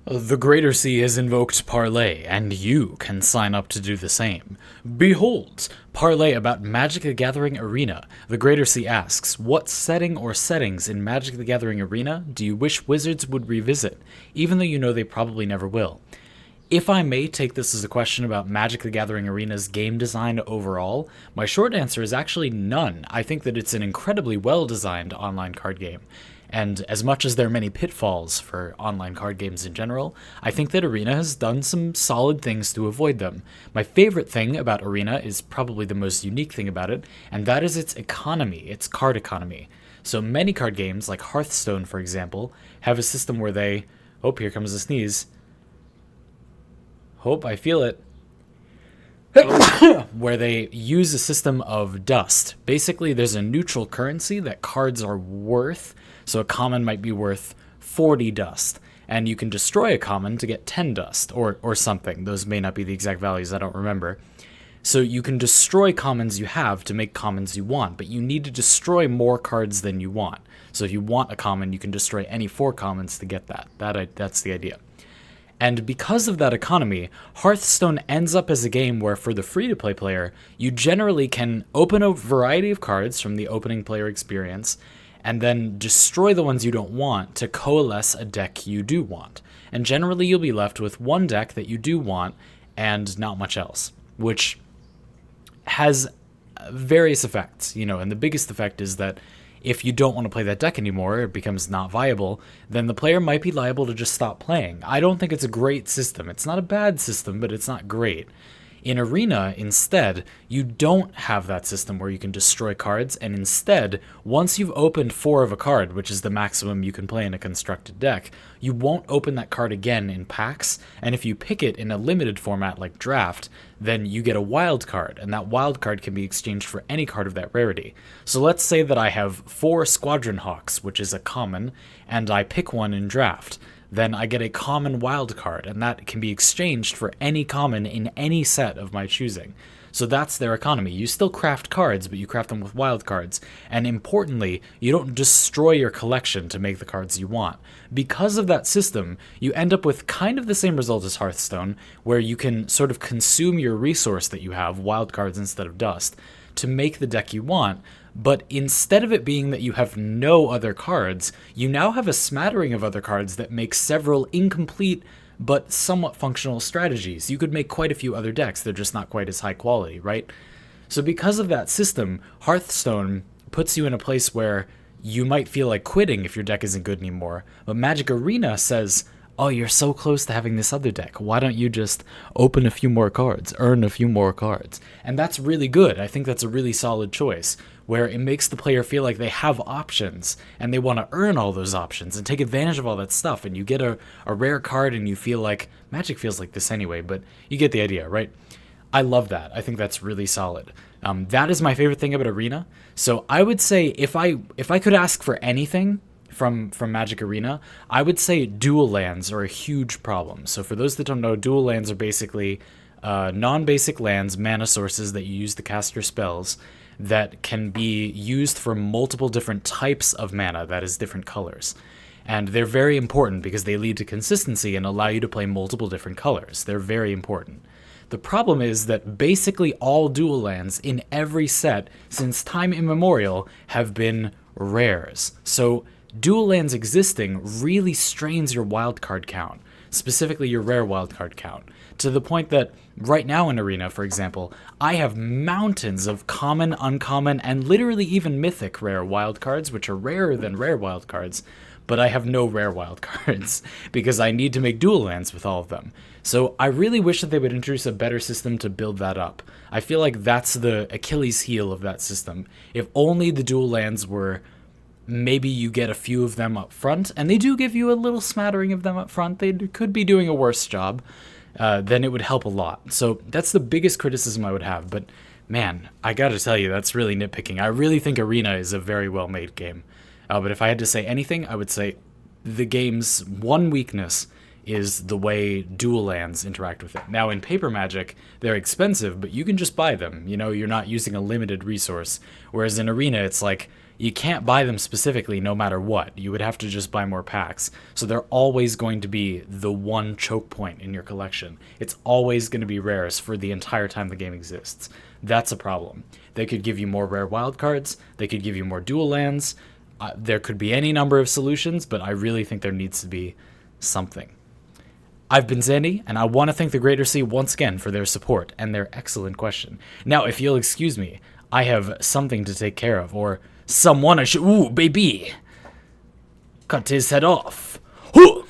The Greater Sea has invoked Parley, and you can sign up to do the same. Behold, Parley about Magic the Gathering Arena. The Greater Sea asks, what setting or settings in Magic the Gathering Arena do you wish Wizards would revisit, even though you know they probably never will? If I may take this as a question about Magic the Gathering Arena's game design overall, my short answer is actually none. I think that it's an incredibly well designed online card game. And as much as there are many pitfalls for online card games in general, I think that Arena has done some solid things to avoid them. My favorite thing about Arena is probably the most unique thing about it, and that is its economy, its card economy. So many card games, like Hearthstone for example, have a system where they. Oh, here comes a sneeze. Hope I feel it. Where they use a system of dust. Basically, there's a neutral currency that cards are worth. So a common might be worth 40 dust, and you can destroy a common to get 10 dust, or something. Those may not be the exact values, I don't remember. So you can destroy commons you have to make commons you want, but you need to destroy more cards than you want. So if you want a common, you can destroy any 4 commons to get that. That's the idea. And because of that economy, Hearthstone ends up as a game where, for the free-to-play player, you generally can open a variety of cards from the opening player experience, and then destroy the ones you don't want to coalesce a deck you do want. And generally you'll be left with one deck that you do want, and not much else, which has various effects, and the biggest effect is that if you don't want to play that deck anymore, it becomes not viable, then the player might be liable to just stop playing. I don't think it's a great system. It's not a bad system, but it's not great. In Arena, instead, you don't have that system where you can destroy cards, and instead, once you've opened 4 of a card, which is the maximum you can play in a constructed deck, you won't open that card again in packs, and if you pick it in a limited format like Draft, then you get a wild card, and that wild card can be exchanged for any card of that rarity. So let's say that I have 4 Squadron Hawks, which is a common, and I pick one in Draft. Then I get a common wild card, and that can be exchanged for any common in any set of my choosing. So that's their economy. You still craft cards, but you craft them with wild cards. And importantly, you don't destroy your collection to make the cards you want. Because of that system, you end up with kind of the same result as Hearthstone, where you can sort of consume your resource that you have, wild cards instead of dust, to make the deck you want. But instead of it being that you have no other cards, you now have a smattering of other cards that make several incomplete but somewhat functional strategies. You could make quite a few other decks, they're just not quite as high quality, right? So because of that system, Hearthstone puts you in a place where you might feel like quitting if your deck isn't good anymore, but Magic Arena says, oh, you're so close to having this other deck. Why don't you just open a few more cards, earn a few more cards? And that's really good. I think that's a really solid choice, where it makes the player feel like they have options, and they want to earn all those options and take advantage of all that stuff, and you get a rare card and you feel like, Magic feels like this anyway, but you get the idea, right? I love that. I think that's really solid. That is my favorite thing about Arena. So I would say if I could ask for anything from Magic Arena, I would say dual lands are a huge problem. So for those that don't know, dual lands are basically non-basic lands, mana sources that you use to cast your spells that can be used for multiple different types of mana, that is, different colors. And they're very important because they lead to consistency and allow you to play multiple different colors. They're very important. The problem is that basically all dual lands in every set since time immemorial have been rares. So dual lands existing really strains your wildcard count, specifically your rare wildcard count, to the point that right now in Arena, for example, I have mountains of common, uncommon, and literally even mythic rare wildcards, which are rarer than rare wildcards, but I have no rare wildcards because I need to make dual lands with all of them. So I really wish that they would introduce a better system to build that up. I feel like that's the Achilles heel of that system. If only the dual lands were, maybe you get a few of them up front, and they do give you a little smattering of them up front. They could be doing a worse job. Then it would help a lot. So that's the biggest criticism I would have. But man, I gotta tell you, that's really nitpicking. I really think Arena is a very well-made game. But if I had to say anything, I would say the game's one weakness is the way dual lands interact with it. Now, in Paper Magic, they're expensive, but you can just buy them. You're not using a limited resource. Whereas in Arena, it's like, you can't buy them specifically no matter what. You would have to just buy more packs. So they're always going to be the one choke point in your collection. It's always going to be rarest for the entire time the game exists. That's a problem. They could give you more rare wildcards. They could give you more dual lands. There could be any number of solutions, but I really think there needs to be something. I've been Zandy, and I want to thank the Greater Sea once again for their support and their excellent question. Now, if you'll excuse me, I have something to take care of, or someone I should... Ooh, baby! Cut his head off. Hoo!